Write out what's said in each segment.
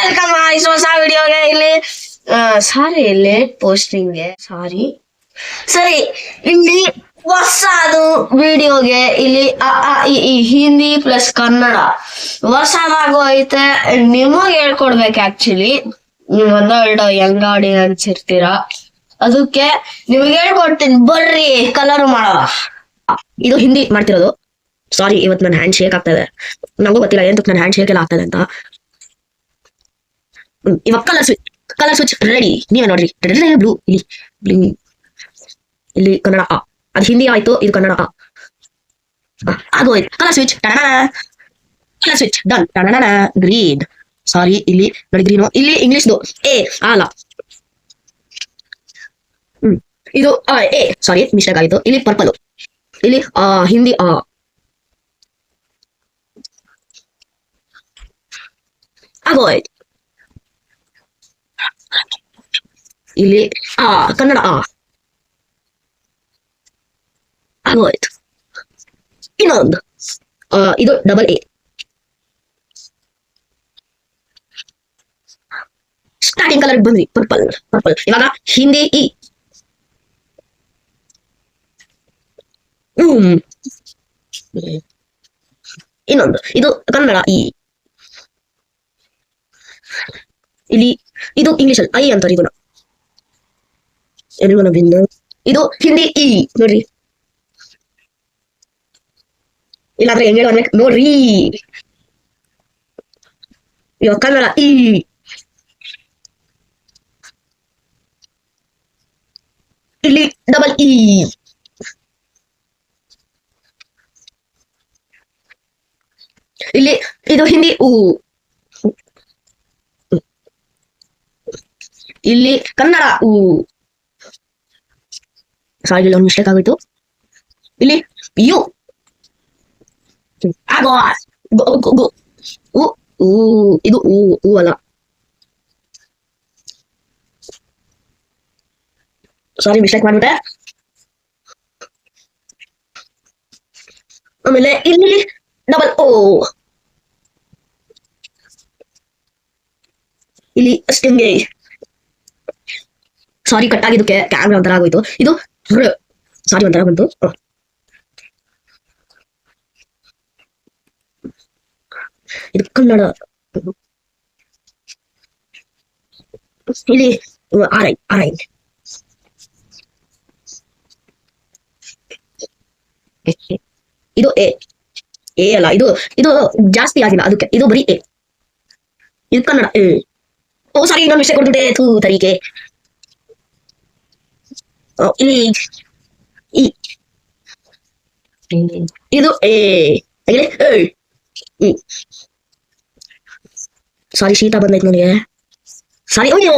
Welcome ಆಯ್ಸ್ ಹೊಸ ವಿಡಿಯೋಗೆ. ಇಲ್ಲಿ ಸಾರಿ ಲೇಟ್ ಪೋಸ್ಟಿಂಗ್ಗೆ ಸಾರಿ. ಸರಿ, ಇಲ್ಲಿ ಹೊಸದು ವಿಡಿಯೋಗೆ ಇಲ್ಲಿ ಈ ಹಿಂದಿ ಪ್ಲಸ್ ಕನ್ನಡ ಹೊಸದಾಗು ಐತೆ. ನಿಮಗ್ ಹೇಳ್ಕೊಡ್ಬೇಕು. ಆಕ್ಚುಲಿ ನೀವು ಒಂದೆರಡು ಹೆಂಗಾಡಿ ಅನ್ಸಿರ್ತೀರಾ, ಅದಕ್ಕೆ ನಿಮ್ಗೆ ಹೇಳ್ಕೊಡ್ತೀನಿ. ಬರ್ರಿ ಕಲರ್ ಮಾಡೋಣ. ಇದು ಹಿಂದಿ ಮಾಡ್ತಿರೋದು. ಸಾರಿ, ಇವತ್ತು ನನ್ನ ಹ್ಯಾಂಡ್ ಶೇಕ್ ಆಗ್ತಾ ಇದೆ. ನಂಗೂ ಗೊತ್ತಿಲ್ಲ ಏನ್ ನನ್ನ ಹ್ಯಾಂಡ್ ಶೇಕ್ ಎಲ್ಲ ಆಗ್ತದೆ ಅಂತ. ಇವಾಗ ಕಲರ್ ಸ್ವಿಚ್ ರೆಡಿ. ನೀವೇ ನೋಡ್ರಿ, ಬ್ಲೂ ಇಲ್ಲಿ ಬ್ಲೂ, ಇಲ್ಲಿ ಕನ್ನಡ ಆ. ಅದು ಹಿಂದಿ ಆಯ್ತು, ಇದು ಕನ್ನಡ ಆ. ಆಗೋಯ್ತು. Colour switch done. ಗ್ರೀನ್. ಸಾರಿ, ಇಲ್ಲಿ ನೋಡಿ ಗ್ರೀನು. ಇಲ್ಲಿ ಇಂಗ್ಲಿಷ್ದು ಎ ಅಲ್ಲ, ಇದು ಎ. ಸಾರಿ, ಮಿಸ್ಟೇಕ್ ಆಯ್ತು. ಇಲ್ಲಿ ಪರ್ಪಲ್, ಇಲ್ಲಿ ಹಿಂದಿ ಆ. ಆಗೋಯ್ತು. ಇಲ್ಲಿ ಕನ್ನಡ ಆ. ಆಗೋಯ್ತು. ಇನ್ನೊಂದು ಇದು ಡಬಲ್ ಎ. ಸ್ಟಾರ್ಟಿಂಗ್ ಕಲರ್ ಬಂದ್ರಿ, ಪರ್ಪಲ್. ಇವಾಗ ಹಿಂದಿ ಇ. ಇನ್ನೊಂದು ಇದು ಕನ್ನಡ ಇ. ಇಲ್ಲಿ ಇದು ಇಂಗ್ಲಿಷ್ ಅಲ್ಲಿ ಐ ಅಂತಾರೆ. ಇದನ್ನ ಎಲ್ರಿಗೂ ಬಿಂದು. ಇದು ಹಿಂದಿ ಇ ನೋಡ್ರಿ. ಇಲ್ಲಾಂದ್ರೆ ಹೆಂಗ್ ಹೇಳೋಣ ನೋಡ್ರಿ. ಇವಾಗ ಕನ್ನಡ ಇ. ಇಲ್ಲಿ ಡಬಲ್ ಇ. ಇಲ್ಲಿ ಇದು ಹಿಂದಿ ಉ. ಇಲ್ಲಿ ಕನ್ನಡ ಉ. ಸಾರಿ, ಒಂದು ಮಿಸ್ಟೇಕ್ ಆಗೋಯ್ತು. ಇಲ್ಲಿ ಯು. ಇದು ಉ ಅಲ್ಲ. ಸಾರಿ, ಮಿಸ್ಟೇಕ್ ಮಾಡ್ಬಿಟ್ಟೆ. ಆಮೇಲೆ ಇಲ್ಲಿ ಡಬಲ್ ಓ. ಇಲ್ಲಿ ಅಷ್ಟೇ. ಸಾರಿ, ಕಟ್ ಆಗಿದ್ದಕ್ಕೆ ಕ್ಯಾಮ್ರಾ ಒಂಥರ ಆಗೋಯ್ತು. ಇದು ಸಾರಿ, ಒಂಥರ ಬಂತು. ಇದು ಕನ್ನಡ. ಇಲ್ಲಿ ಆರೈ. ಇದು ಎ ಅಲ್ಲ, ಇದು ಜಾಸ್ತಿ ಆಗಿಲ್ಲ, ಅದಕ್ಕೆ ಇದು ಬರೀ ಎ. ಇದು ಕನ್ನಡ ಎ. ಓ ಸಾರಿ, ಇನ್ನೊಂದು ವಿಷಯ ಕೊಡ್ಬಿಟ್ಟೆ. ತರೀಕೆ. ಇಲ್ಲಿ ಇದು ಎ. ಸಾರಿ, ಶೀತ ಬಂದೈತೆ ನನಗೆ. ಸಾರಿ, ಅಯ್ಯೋ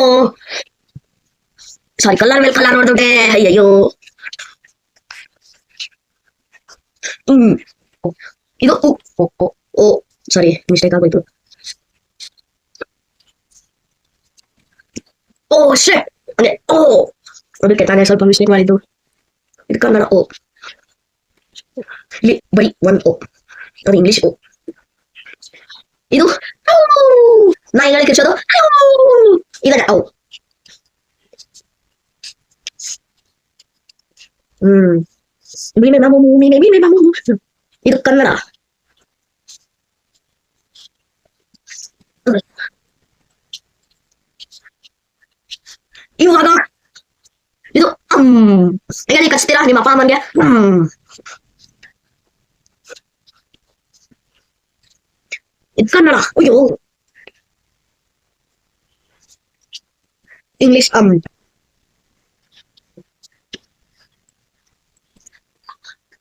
ಸಾರಿ, ಕಲರ್ ಮೇಲೆ ಕಲರ್ ನೋಡ್ಬಿಟ್ಟೆ. ಅಯ್ಯಯ್ಯೋ. ಇದು ಓ ಸಾರಿ, ಮಿಸ್ಟೇಕ್ ಆಗೋಯ್ತು. ಓ ಶಟ್, ಅದೇ ಓ, ಅದಕ್ಕೆ ತಾನೇ ಸ್ವಲ್ಪ ಮಿಸ್ಟೇಕ್ ಮಾಡಿದ್ದು. ಇದು ಕನ್ನಡ ಓ. ಇಲ್ಲಿ ಬರೀ ಒನ್ ಓ, ಅದು ಇಂಗ್ಲಿಷ್ ಓ. ಇದು ನಾ ಹೇಳಿ ಕಿರ್ಸೋದು ಇದನ್ನ ಓ. ಇದು ಕನ್ನಡ. ಇವಾಗ ಇದು ಹೇಳಿ ಕಚ್ತೀರಾ ನಿಮ್ಮ ಅಪ್ಪ ಅಮ್ಮನ್ಗೆ. ಇದು ಕನ್ನಡ. ಅಯ್ಯೋ, ಇಂಗ್ಲಿಷ್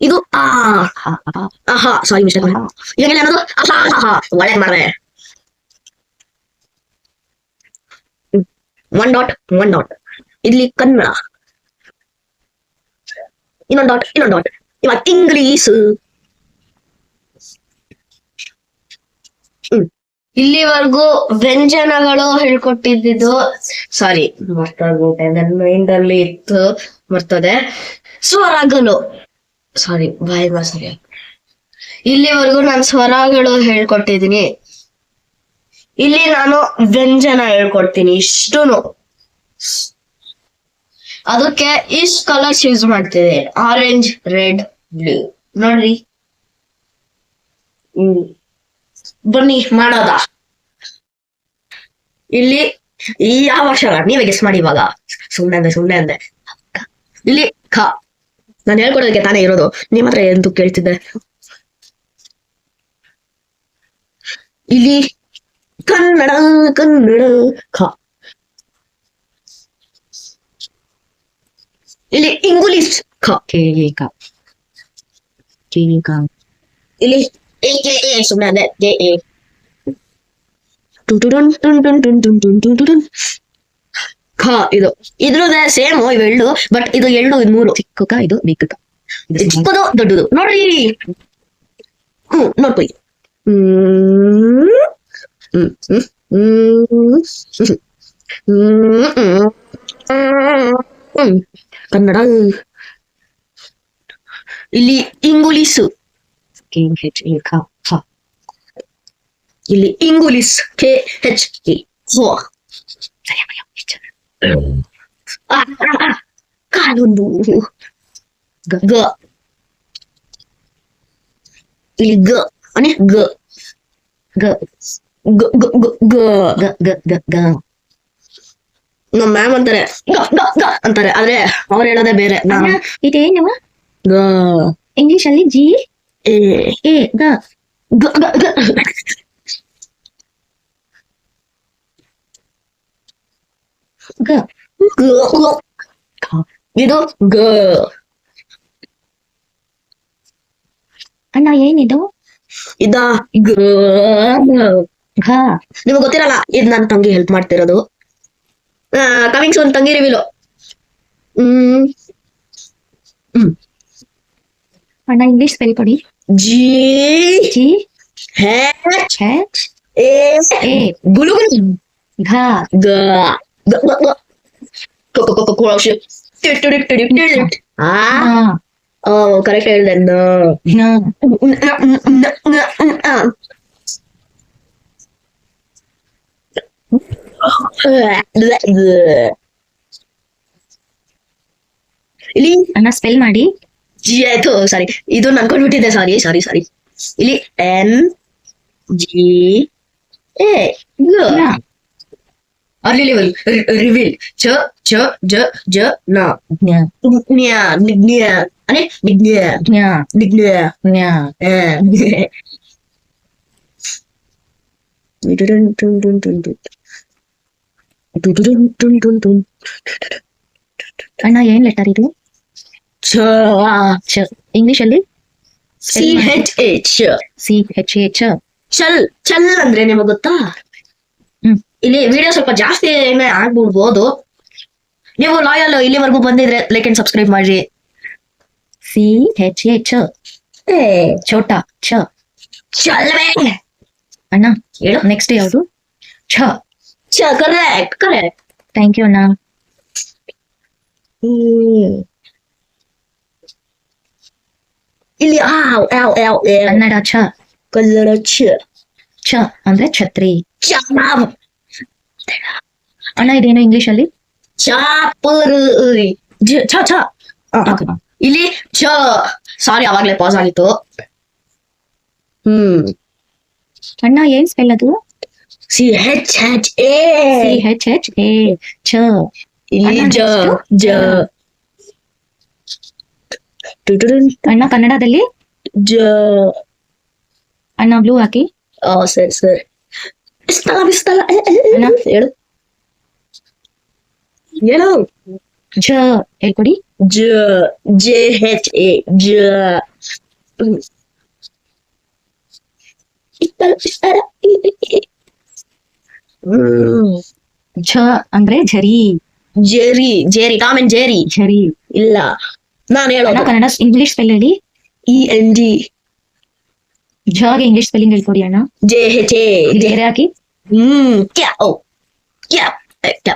ಇದು ಆಹಾ. ಸಾರಿ, ಮಿಸ್ಟೇಕ್ ಮಾಡಿ. ಇವಾಗೆಲ್ಲ ಅನ್ನೋದು ಒಳ್ಳೆ ಮಾಡ್ರೆ. One dot. ಇಲ್ಲಿ ಕನ್ನಡ. ಇನ್ನೊಂದು ಡಾಟ್. ಇವಾಗ ಇಂಗ್ಲೀಷ್. ಇಲ್ಲಿವರೆಗೂ ವ್ಯಂಜನಗಳು ಹೇಳ್ಕೊಟ್ಟಿದ್ದು. ಸಾರಿ, ಮರ್ತೋಗ್ಬಿಟ್ಟೆ. ನನ್ನ ಮೈಂಡ್ ಅಲ್ಲಿ ಇತ್ತು, ಮರ್ತದೆ. ಸ್ವರಗಳು. ಸಾರಿ, ಬಾಯ್ ಸರಿ. ಇಲ್ಲಿವರೆಗೂ ನಾನು ಸ್ವರಗಳು ಹೇಳ್ಕೊಟ್ಟಿದೀನಿ. ಇಲ್ಲಿ ನಾನು ವ್ಯಂಜನ ಹೇಳ್ಕೊಡ್ತೀನಿ ಇಷ್ಟುನು. ಅದಕ್ಕೆ ಇಷ್ಟು ಕಲರ್ಸ್ ಯೂಸ್ ಮಾಡ್ತಿದೆ, ಆರೆಂಜ್, ರೆಡ್, ಬ್ಲೂ. ನೋಡ್ರಿ, ಬನ್ನಿ ಮಾಡೋದ. ಇಲ್ಲಿ ಯಾವ ಅಕ್ಷರ ನೀವೇ ಗೆಸ್ ಮಾಡಿ. ಇವಾಗ ಸುಮ್ನೆ ಅಂದೆ. ಇಲ್ಲಿ ಖ. ನಾನು ಹೇಳ್ಕೊಡೋದಕ್ಕೆ ತಾನೇ ಇರೋದು, ನಿಮ್ಮ ಹತ್ರ ಎಂತೂ ಕೇಳ್ತಿದ್ದೆ. ಇಲ್ಲಿ ಕನ್ನಡ ಖ. ಇಲ್ಲಿ ಇಂಗ್ಲಿಷ್ ಖ. ಇಲ್ಲಿ ಸುಮ್ಮನೆ ಅದೇ ಜೆ ಎ. ಖ. ಇದು ಇದ್ರದ್ದೇ ಸೇಮ್ ಇವೆರಡು, ಬಟ್ ಇದು ಎರಡು, ಇದು ಮೂರು. ಚಿಕ್ಕ ಕ, ಇದು ಬಿಗ್ ಕ. ಚಿಕ್ಕದು ದೊಡ್ಡದು ನೋಡ್ರಿ. ನೋಡ್ಕೊಳ್ಳಿ. ಕನ್ನಡ. ಇಲ್ಲಿ ಇಂಗ್ಲಿಷು ಇಲ್ಲಿ ಇಂಗ್ಲಿಷ್ KHE. ಕಾಲೊಂದು ಗ. ಇಲ್ಲಿ ಗ ಅನೆ ಗ ಗ ಗ ಗ ಗ ಗ. ನಮ್ಮ ಮ್ಯಾಮ್ ಅಂತಾರೆ ಗ ಗ ಗ ಅಂತಾರೆ, ಆದ್ರೆ ಅವ್ರು ಹೇಳೋದೇ ಬೇರೆ. ಇದೇನು ಗ ಇಂಗ್ಲಿಷ್ ಅಲ್ಲಿ ಜಿ ಎ ಗ ಗ ಗ ಗ. ಗ ಗ ಇದು ಗ. ಅಣ್ಣ ಏನಿದು? ಇದ ಗ. ನಿಮಗೆ ಗೊತ್ತಿರಲ್ಲ, ಇದು ನನ್ನ ತಂಗಿ ಹೆಲ್ಪ್ ಮಾಡ್ತಿರೋದು. ಕಮಿಂಗ್ಸ್ ಒಂದು ತಂಗಿ ರಿವೀಲು. ಅಣ್ಣ ಇಂಗ್ಲಿಷ್ ಸ್ಪೆಲ್ ಕೊಡಿ. G G H H A A ಗುಲು ಗುಲು ಘ ಗ ಗ ಗ ಗ. ಕರೆಕ್ಟ್ ಹೇಳ್ದೆ. ಇಲ್ಲಿ ಅಣ್ಣ ಸ್ಪೆಲ್ ಮಾಡಿ. ಜಿ ಆಯ್ತು, ಸಾರಿ ಇದು ನನ್ಕೊಂಡ್ಬಿಟ್ಟಿದ್ದೆ, ಸಾರಿ ಸಾರಿ ಸಾರಿ. ಇಲ್ಲಿ N G A early level reveal. ಚ ಚ ಜ ಜ ನ ಜ್ಞ ನಿಜ್ಞ ಅನೆ ನಿಜ್ಞ ಜ್ಞ ನಿಜ್ಞ. ಜ್ಞ. ಅಣ್ಣ ಏನ್ ಲೆಟರ್ ಇದು? ಚ ಚ. ಇಂಗ್ಲಿಷ್ ಅಲ್ಲಿ CHH. CHH. ಚಲ್ ಚಲ್ ಅಂದ್ರೆ ನಿಮಗೆ ಗೊತ್ತಾ? ಇಲ್ಲಿ ವಿಡಿಯೋ ಸ್ವಲ್ಪ ಜಾಸ್ತಿ ಆಗ್ಬಿಡ್ಬೋದು. ನೀವು ಲಾಯಲ್ ಇಲ್ಲಿವರೆಗೂ ಬಂದಿದ್ರೆ ಲೈಕ್ ಅಂಡ್ ಸಬ್ಸ್ಕ್ರೈಬ್ ಮಾಡ್ರಿ. CHH. ಛೋಟ ಛ. ಚಲ್ವೇ ಅಣ್ಣ ಹೇಳು. ನೆಕ್ಸ್ಟ್ ಯಾವುದು? ಛ. ಚ ಕರೆಕ್ಟ್ ಕರೆಕ್ಟ್. ಥ್ಯಾಂಕ್ ಯು ಅಣ್ಣ. ಇಲ್ಲಿ ಕನ್ನಡ ಛ. ಕನ್ನಡ ಛ. ಛ ಅಂದ್ರೆ ಛತ್ರಿ. ಚ ಅಣ್ಣ ಇದೇನು ಇಂಗ್ಲಿಷ್ ಅಲ್ಲಿ? ಚಾಪರ್. ಛ ಛ. ಇಲ್ಲಿ ಛ. ಸಾರಿ ಅವಾಗ್ಲೇ ಪಾಸ್ ಆಗಿತ್ತು. ಅಣ್ಣ ಏನ್ ಸ್ಪೆಲ್ ಅದು? CHHA. CHHA. ಛ. ಇಲ್ಲಿ ಜ ಜ. ಅಣ್ಣ ಕನ್ನಡದಲ್ಲಿ ಜ. ಅಣ್ಣ ಬ್ಲೂ ಹಾಕಿ. ಸರಿ ಸರಿ. ಬಿಸ್ತಲ್ಲ ಅಣ್ಣ ಹೇಳು ಹೇಳು. ಜ ಹೇಳ್ಕೊಡಿ. ಜ JHA ಜ. ಝ ಅಂದ್ರೆ ಝರಿ. Jerry Jerry Tom and Jerry. ಝರಿ ಇಲ್ಲ, ನಾನು ಅಣ್ಣ ಹೇಳೋದು ಕನ್ನಡ ಇಂಗ್ಲಿಷ್ ಸ್ಪೆಲ್ ಹೇಳಿ. END. ಝಗೆ ಇಂಗ್ಲಿಷ್ ಸ್ಪೆಲ್ಲಿಂಗ್ ಹೇಳ್ಕೊಡಿ ಅಣ್ಣ. JHA. ಬೇರೆ ಹಾಕಿ. ಕ್ಯಾ ಓ ಕ್ಯಾ ಕ್ಯಾ.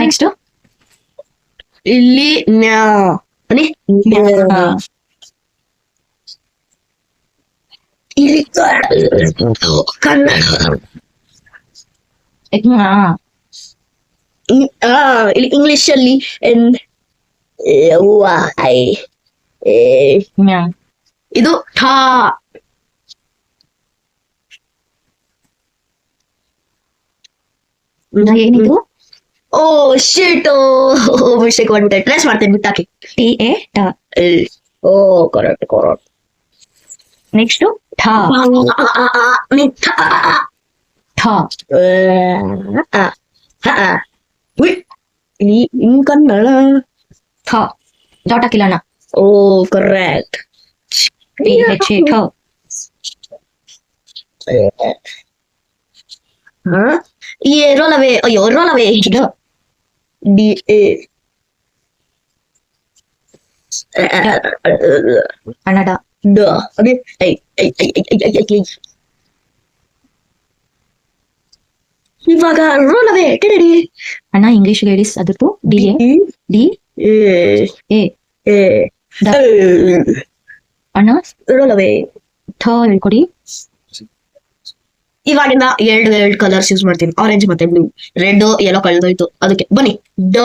ನೆಕ್ಸ್ಟ್ ಇಲ್ಲಿ ನ್ಯಾ ಅನಿ ಇಲ್ಲಿ ಕನ್ನಡ ಇಲ್ಲಿ ಇಂಗ್ಲಿಷ್ ಅಲ್ಲಿ ವೈ ಇದು ಠಾ. ಏನಿದು? ಓ ಶಿಟ್, ಮಿಸ್ಟೇಕ್ ಮಾಡ್ಬಿಟ್ಟೆ. ಟ್ರೇಸ್ ಮಾಡ್ತೇನೆ, ಬಿಟ್ಟಾಕಿ. ಟಿ ಎ ಟ. Oh correct. ನೆಕ್ಸ್ಟ್ ಠ. ಠ. ಇನ್ ಕನ್ನಡ ಥ. ಡಾಟ್ ಹಾಕಿಲ್ಲಣ್ಣ. Oh correct. T H A ಠ. Roll away. ಅಯ್ಯೋ ರೋಲ್ ಅವೇ. ಡ. ಡಿ ಎ ಅಣ್ಣ ಡ. ಡ. ಅದೇ ಇವಾಗ ರೋಲ್ ಅವೇ. ಅಣ್ಣ ಇಂಗ್ಲಿಷ್ ಹೇಳಿ ಅದಕ್ಕೂ. ಡಿ ಎ ಡಿ ಎ ಡ. ಅಣ್ಣ ರೋಲ್ ಅವೇ. ಥ ಹೇಳ್ಕೊಡಿ. ಇವಾಗಿಂದ ಎರಡು ಕಲರ್ಸ್ ಯೂಸ್ ಮಾಡ್ತೀನಿ, ಆರೆಂಜ್ ಮತ್ತೆ ಬ್ಲೂ. ರೆಡ್ ಯೆಲ್ಲೋ ಕಳೆದೋಯ್ತು, ಅದಕ್ಕೆ ಬನ್ನಿ ಡ.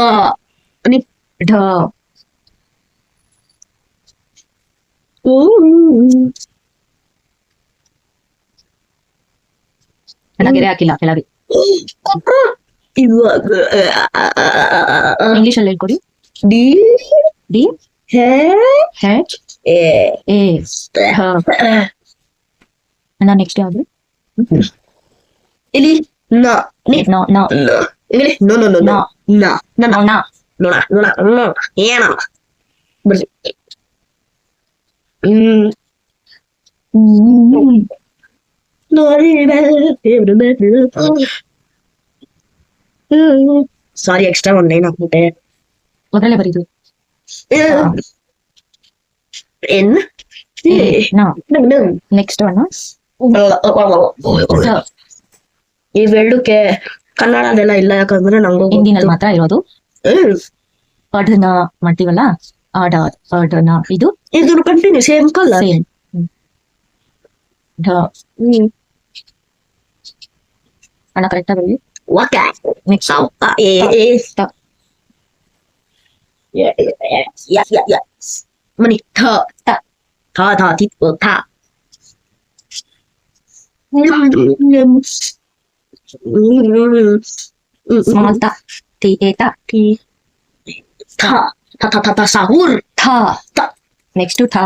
ಬನ್ನಿ ಢ. ಅಣ್ಣ ಗೆರೆ ಹಾಕಿಲ್ಲ ಕೆಳಗೆ. ಇವಾಗ ಇಂಗ್ಲಿಷ್ ಅಲ್ಲಿ ಹೇಳ್ಕೊಡಿ. D D H A A ಹ. ಅಣ್ಣ ನೆಕ್ಸ್ಟ್ ಯಾವ್ದು? ಇಲ್ಲಿ ನ. ನೋ ನೋ ಇಲ್ಲಿ ನೋ ನೋ ನೋ ನೋ. ನ ನ ನೋ ನಾ. ನೋಡ ಏನ ಬರ್ರಿ. ಸಾರಿ, ಎಕ್ಸ್ಟ್ರಾ ಒಂದ್ ಲೈನ್ ಹಾಕ್ಬಿಟ್ಟೆ. ಮೊದಲೇ ಬರೀದು. N no. ನೆಕ್ಸ್ಟ್ ಅಣ್ಣ ಇವೆರಡಕ್ಕೆ ಕನ್ನಡದೆಲ್ಲ ಇಲ್ಲ, ಯಾಕಂದ್ರೆ ನಂಗೂ ಹಿಂದಿನಲ್ಲಿ ಮಾತ್ರ ಇರೋದು. ಪಢನ ಮಾಡ್ತೀವಲ್ಲ, ಆಡ ಪಢನ. ಇದು ಇದು ಕಂಟಿನ್ಯೂ ಸೇಮ್ ಕಲರ್. ಸೇಮ್. ಢ. ಅಣ್ಣ ಕರೆಕ್ಟ್ ಆಗಿ ಓಕೆ. ನೆಕ್ಸ್ಟ್ ತ. ಮನಿ ಥ ತ. ಥ ಥ ತಿ ಥ. ಸ್ಮಾಲ್ ತ. ಟಿ ಎ ತ. ಥ ಥ ಥ ಥ ಥ ಸಾಹುರ್. ಥ. ನೆಕ್ಸ್ಟ್ ಥ.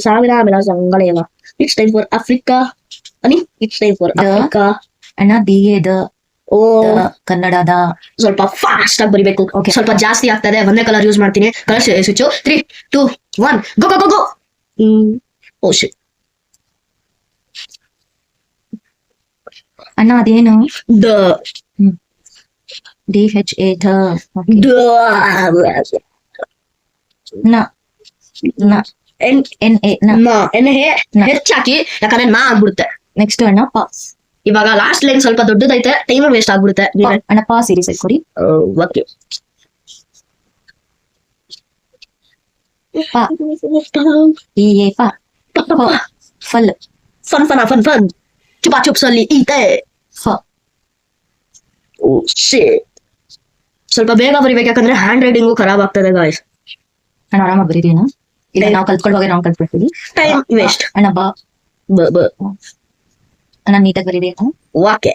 ಸಾವಿರ ಇಟ್ಸ್ ಟೈಮ್ ಫಾರ್ ಆಫ್ರಿಕಾ. ಅನಿ ಇಟ್ಸ್ ಟೈಮ್ ಫಾರ್ ಆಫ್ರಿಕಾ. ಅಣ್ಣ ದಿ ಎ ದ. ಓ ಕನ್ನಡದ. ಸ್ವಲ್ಪ ಫಾಸ್ಟ್ ಆಗಿ ಬರಿಬೇಕು. Okay. ಸ್ವಲ್ಪ ಜಾಸ್ತಿ ಆಗ್ತದೆ, ಒಂದೇ ಕಲರ್ ಯೂಸ್ ಮಾಡ್ತೀನಿ. ಕಲರ್ ಸ್ವಿಚ್ 3 2 1 ಗೋ ಗೋ ಗೋ ಗೋ. ಓ ಶಿಟ್. ಅಣ್ಣ ಅದೇನು? ದ ಡಿ ಹೆಚ್ ಎ ಧ. ನ ನ ಎನ್ ಎನ್ ಎ ನ. ಎನ್ ಹೆಚ್ಚಾಕಿ, ಯಾಕಂದ್ರೆ ನಾ ಆಗ್ಬಿಡುತ್ತೆ. ನೆಕ್ಸ್ಟ್ ಅಣ್ಣ ಪ. ಇವಾಗ ಲಾಸ್ಟ್ ಲೈನ್ ಸ್ವಲ್ಪ ದೊಡ್ಡದೈತೆ, ಟೈಮ್ ವೇಸ್ಟ್ ಆಗ್ಬಿಡುತ್ತೆ. ಅಣ್ಣ ಪ ಸೀರೀಸ್ ಕೊಡಿ. ಓಕೆ. ಪ ಇ ಎ ಪ. ಫಲ್. ಫನ್ ಚುಪಾ ಚುಪ್ಸ್ ಅಲ್ಲಿ ಈತೆ. ಫ. ಓ ಶಿಟ್. ಸ್ವಲ್ಪ ಬೇಗ ಬರಿಬೇಕು, ಯಾಕಂದ್ರೆ ಹ್ಯಾಂಡ್ ರೈಟಿಂಗು ಖರಾಬ್ ಆಗ್ತದೆ ಗಾಯ್ಸ್. ಅಣ್ಣ ಆರಾಮಾಗಿ ಬರೀದೇನ? ಇಲ್ಲ ನಾವು ಕಲ್ತ್ಕೊಳ್ಳುವಾಗ ನಾವು ಕಲ್ತ್ಬಿಡ್ತೀವಿ. Time waste. ಅಣ್ಣ ಬ. ಬ ಅಣ್ಣ ನೀಟಾಗಿ ಬರೀರಿ ಅಣ್ಣ. ಓಕೆ.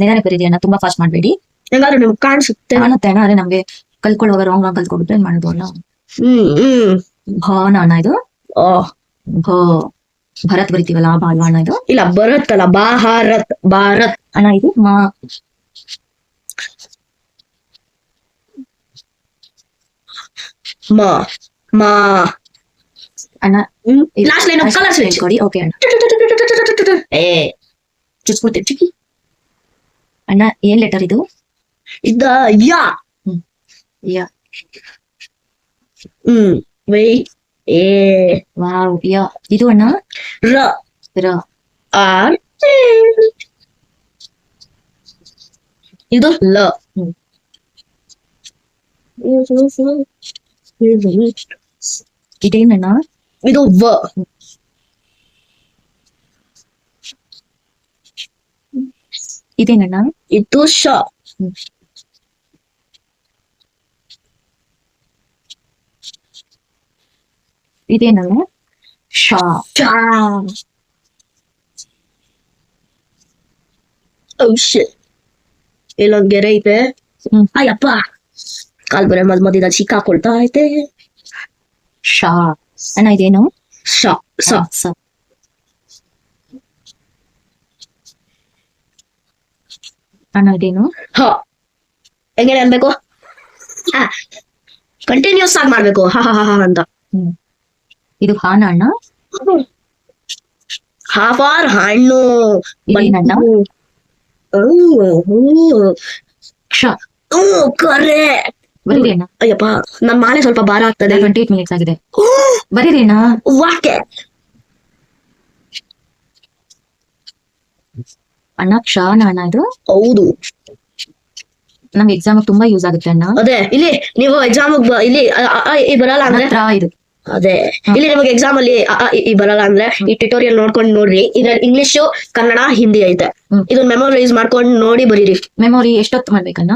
ನಿಧಾನಕ್ಕೆ ಬರೀರಿ ಅಣ್ಣ, ತುಂಬಾ ಫಾಸ್ಟ್ ಮಾಡ್ಬೇಡಿ. ಹೆಂಗಾದ್ರೂ ನಿಮ್ಗೆ ಕಾಣಿಸುತ್ತೆ. ಕಾಣುತ್ತೆ ಅಣ್ಣ, ಅದೇ ನಮ್ಗೆ ಕಲ್ತ್ಕೊಳ್ಳುವಾಗ ರಾಂಗ್ ಕಲ್ತ್ಕೊಬಿಟ್ರೆ ಏನ್ ಮಾಡೋದು ಅಣ್ಣ. ಭನ ಅಣ್ಣ ಇದು. ಭ. ಭರತ್ ಬರಿತೀವಲ್ಲ, ಆ ಬಾಲ್ವ ಅಣ್ಣ ಇದು. ಇಲ್ಲ ಭರತ್ ಅಲ್ಲ, ಭಾರತ್. ಭಾರತ್ ಅಣ್ಣ ಇದು ಮಾ. ಮಾ ಮಾ ಅಣ್ಣ ಲಾಸ್ಟ್ ಲೈನ್ ಕಲರ್ ಸ್ವಿಚ್ ಕೊಡಿ. ಓಕೆ ಅಣ್ಣ. ಏ ಚುಚ್ಕೊಳ್ತೇನೆ ಚಿಕ್ಕಿ. ಅಣ್ಣ ಏನ್ ಲೆಟರ್ ಇದು? ಇದ್ದ ಯಾ. ಯಾ. ವೈ ಏ. ವಾವ್. ಯಾ. ಇದು ಅಣ್ಣ ರ. ರ. ಆರ್. ಇದು ಲ. ಇದೇನಣ್ಣ? ಇದು ವ. ಇದೇನಣ್ಣ? ಇದು ಶ. ಇದೇನಣ್ಣ? ಶಾ. ಚಾ. Oh shit. ಇಲ್ಲೊಂದ್ ಗೆರೆ ಐತೆ. ಅಯ್ಯಪ್ಪ, ಕಾಲ್ ಬರೆ ಮಧ್ಯದಲ್ಲಿ ಸಿಕ್ಕಾಕೊಳ್ತಾ ಐತೆ. ಶಾ. ಅಣ್ಣ ಇದೇನು? ಶ. ಸ. ಸ. ಅಣ್ಣ ಇದೇನು? ಹ. ಹೆಂಗೆ ಅನ್ಬೇಕು? ಕಂಟಿನ್ಯೂಸ್ ಆಗಿ ಮಾಡ್ಬೇಕು. ಹ ಹ ಹ ಅಂತ. ಇದು ಹಾನ ಅಣ್ಣ? ಹಾಫಾರ್ ಹಣ್ಣು. ಇದೇನಣ್ಣ? ಕ್ಷ. ಕರೆ. ಬರೀರಿ ಅಣ್ಣ. ಅಯ್ಯಪ್ಪ, ನನ್ ಮಾಲೆ ಸ್ವಲ್ಪ ಭಾರ ಆಗ್ತದೆ. 28 ಮಿನಿಟ್ಸ್ ಆಗಿದೆ. ಬರೀರಿ ಅಣ್ಣ. ವಾಕೆ. ಅಣ್ಣ ಕ್ಷಾನ ಅಣ್ಣ ಇದು? ಹೌದು. ನಮ್ಗೆ ಎಕ್ಸಾಮ್ ತುಂಬಾ ಯೂಸ್ ಆಗುತ್ತೆ ಅಣ್ಣ. ಅದೇ ಇಲ್ಲಿ ನೀವು ಎಕ್ಸಾಮ್ ಇಲ್ಲಿ ಬರಲ್ಲ ಅಂದ್ರೆ ಹತ್ರ ಇದು. ಅದೇ ಇಲ್ಲಿ ನಿಮಗೆ ಎಕ್ಸಾಮ್ ಅಲ್ಲಿ ಬರಲ್ಲ ಅಂದ್ರೆ ಈ ಟ್ಯುಟೋರಿಯಲ್ ನೋಡ್ಕೊಂಡು ನೋಡ್ರಿ. ಇದ್ರಲ್ಲಿ ಇಂಗ್ಲಿಷ್, ಕನ್ನಡ, ಹಿಂದಿ ಐತೆ. ಇದನ್ನ ಮೆಮೊರೈಸ್ ಮಾಡ್ಕೊಂಡು ನೋಡಿ ಬರೀರಿ. ಮೆಮೊರಿ ಎಷ್ಟೊತ್ತು ಮಾಡ್ಬೇಕಣ್ಣ?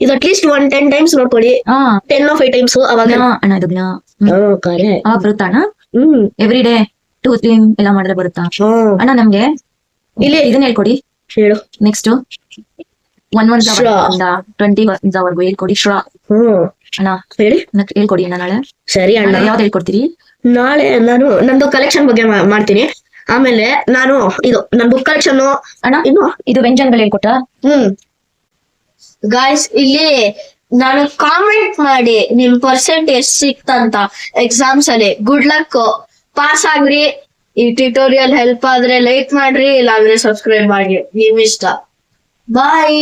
ಇದು ಅಟ್ಲೀಸ್ಟ್ 10 times ನೋಡ್ಕೊಳ್ಳಿ. 10 or 5 times ಅವಾಗ ಅಣ್ಣ ಇದು ಜ್ಞಾ. ಕರೆ. ಬರುತ್ತಾ ಅಣ್ಣ? ಎವ್ರಿ ಡೇ 2-3 ಎಲ್ಲ ಮಾಡಿದ್ರೆ ಬರುತ್ತಾ ಅಣ್ಣ? ನಮ್ಗೆ ಇಲ್ಲಿ ಇದನ್ನ ಹೇಳ್ಕೊಡಿ. ಹೇಳು. ನೆಕ್ಸ್ಟ್ 1 ವರ್ಗು ಹೇಳ್ಕೊಡಿ. ಶ್ರಾ ಅಣ್ಣ ಹೇಳಿ. ಹೇಳ್ಕೊಡಿ ಅಣ್ಣ. ನಾಳೆ ಸರಿ ಅಣ್ಣ. ಯಾವ್ದು ಹೇಳ್ಕೊಡ್ತೀರಿ? ನಾಳೆ ನಾನು ನಂದು ಕಲೆಕ್ಷನ್ ಬಗ್ಗೆ ಮಾಡ್ತೀನಿ. ಆಮೇಲೆ ನಾನು ಇದು ನನ್ ಬುಕ್ ಕಲೆಕ್ಷನ್ ಅಣ್ಣ. ಇದು ವ್ಯಂಜನಗಳು ಹೇಳ್ಕೊಟ್ಟ? ಗಾಯ್ಸ್, ಇಲ್ಲಿ ನಾನು ಕಾಮೆಂಟ್ ಮಾಡಿ ನಿಮ್ ಪರ್ಸೆಂಟ್ ಎಷ್ಟ್ ಸಿಕ್ತಂತ ಎಕ್ಸಾಮ್ಸ್ ಅಲ್ಲಿ. ಗುಡ್ ಲಕ್, ಪಾಸ್ ಆಗ್ರಿ. ಈ ಟ್ಯುಟೋರಿಯಲ್ ಹೆಲ್ಪ್ ಆದ್ರೆ ಲೈಕ್ ಮಾಡ್ರಿ, ಇಲ್ಲಾಂದ್ರೆ ಸಬ್ಸ್ಕ್ರೈಬ್ ಮಾಡಿ. ನಿಮ್ ಇಷ್ಟ. ಬಾಯ್.